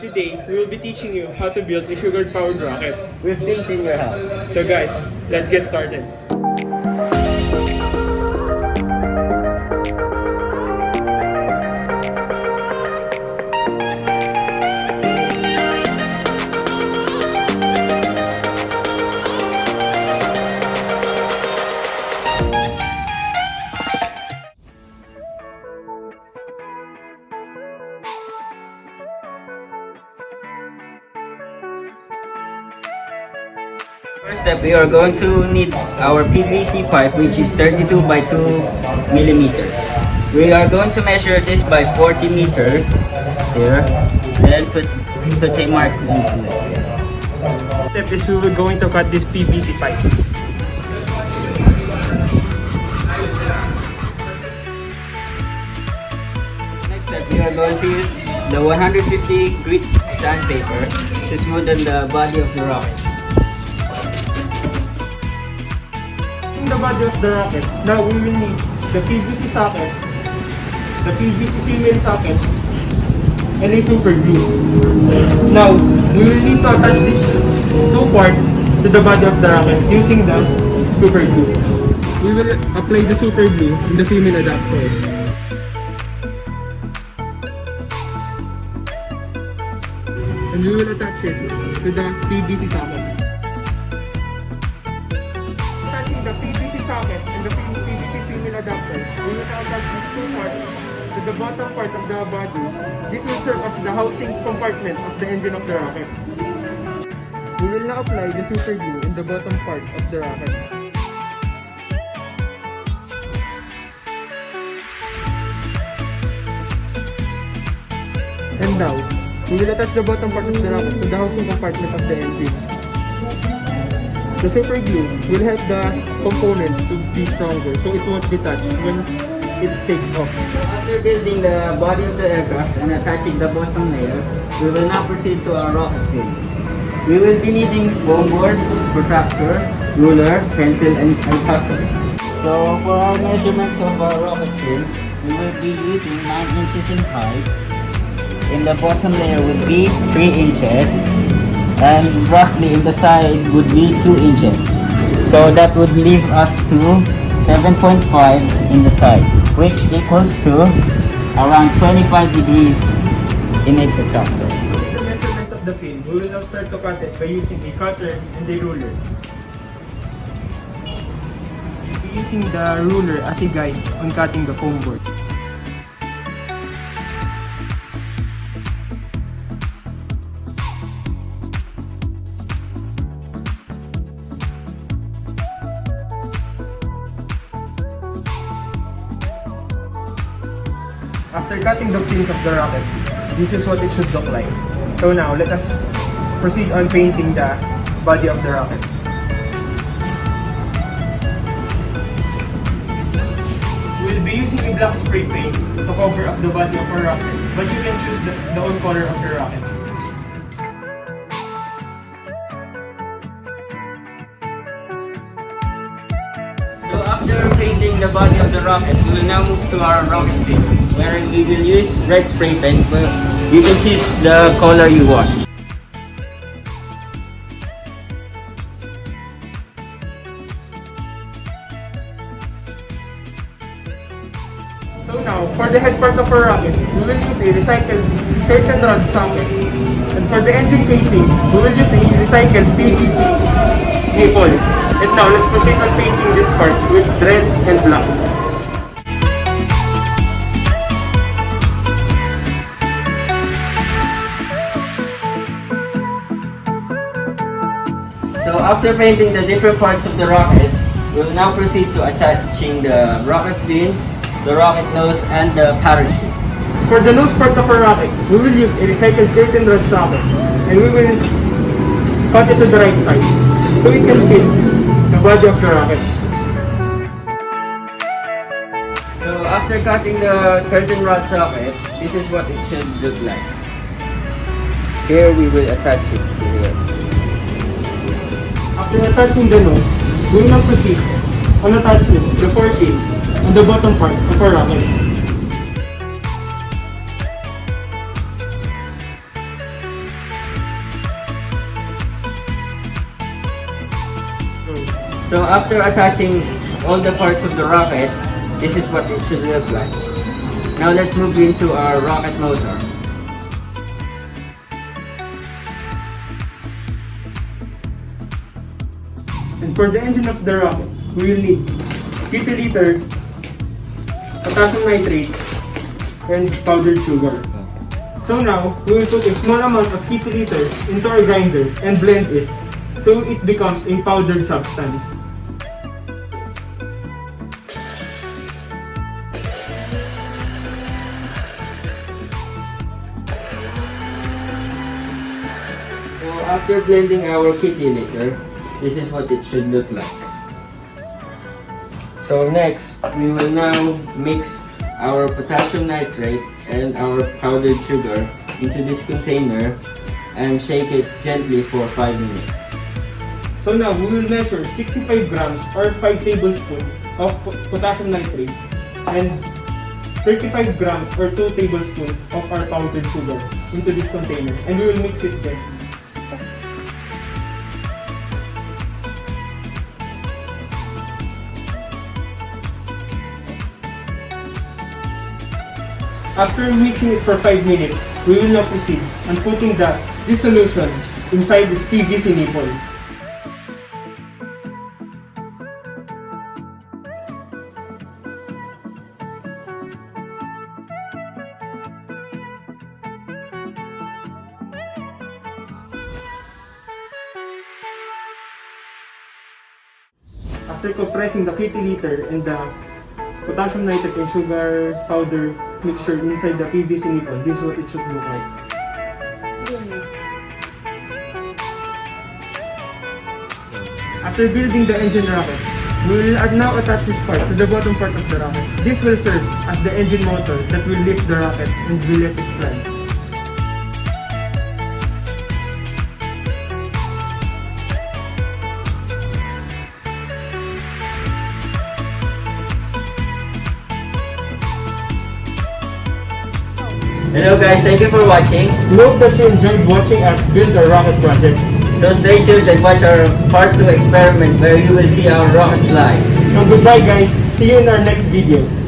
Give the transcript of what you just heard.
today, we will be teaching you how to build a sugar-powered rocket with things in your house. So guys, let's get started. First step, we are going to need our PVC pipe, which is 32 by 2 millimeters. We are going to measure this by 40 meters here, then put a mark into it. Step is we will going to cut this PVC pipe. Next step, we are going to use the 150 grit sandpaper to smoothen the body of the rocket. The body of the rocket. Now we will need the PVC socket, the PVC female socket, and a super glue. Now we will need to attach these two parts to the body of the rocket using the super glue. We will apply the super glue in the female adapter. And we will attach it to the PVC socket. The PVC socket and the PVC female adapter, we will now attach these two parts to the bottom part of the body. This will serve as the housing compartment of the engine of the rocket. We will now apply the super glue in the bottom part of the rocket. And now, we will attach the bottom part of the rocket to the housing compartment of the engine. The super glue will help the components to be stronger so it won't detach when it takes off. After building the body of the aircraft and attaching the bottom layer, we will now proceed to our rocket fin. We will be needing foam boards, protractor, ruler, pencil, and cutter. So for our measurements of our rocket fin, we will be using 9 inches in height. In the bottom layer would be 3 inches. And roughly in the side would be 2 inches. So that would leave us to 7.5 in the side, which equals to around 25 degrees in a protractor. For the measurements of the fin, we will now start to cut it by using a cutter and a ruler. We'll be using the ruler as a guide on cutting the foam board. After cutting the fins of the rocket, this is what it should look like. So now, let us proceed on painting the body of the rocket. We'll be using a black spray paint to cover up the body of our rocket, but you can choose the own color of your rocket. So after painting the body of the rocket, we will now move to our rocket fin, where we will use red spray paint. You can choose the color you want. So now, for the head part of our rocket, we will use a recycled curtain rod socket. And for the engine casing, we will use a recycled PVC maple. And now, let's proceed on painting these parts with red and black. So after painting the different parts of the rocket, we will now proceed to attaching the rocket fins, the rocket nose, and the parachute. For the nose part of our rocket, we will use a recycled curtain rod socket. And we will cut it to the right side so it can fit the body of the rocket. So after cutting the curtain rod socket, this is what it should look like. Here we will attach it to here. After attaching the nose, we will now proceed on attaching the 4 fins on the bottom part of our rocket. So after attaching all the parts of the rocket, this is what it should look like. Now let's move into our rocket motor. And for the engine of the rocket, we will need 50 liter potassium nitrate and powdered sugar. So now, we will put a small amount of 50 liter into our grinder and blend it so it becomes a powdered substance. So after blending our kitty litter, this is what it should look like. So next, we will now mix our potassium nitrate and our powdered sugar into this container and shake it gently for 5 minutes. So now, we will measure 65 grams or 5 tablespoons of potassium nitrate and 35 grams or 2 tablespoons of our powdered sugar into this container, and we will mix it gently. After mixing it for 5 minutes, we will now proceed on putting this solution inside this PVC nipple. After compressing the kitty litter and the potassium nitrate and sugar powder mixture inside the PVC nipple, this is what it should look like. After building the engine rocket, we will now attach this part to the bottom part of the rocket. This will serve as the engine motor that will lift the rocket and will let it fly. Hello guys, thank you for watching. We hope that you enjoyed watching us build our rocket project. So stay tuned and watch our part 2 experiment where you will see our rocket fly. So goodbye guys, see you in our next videos.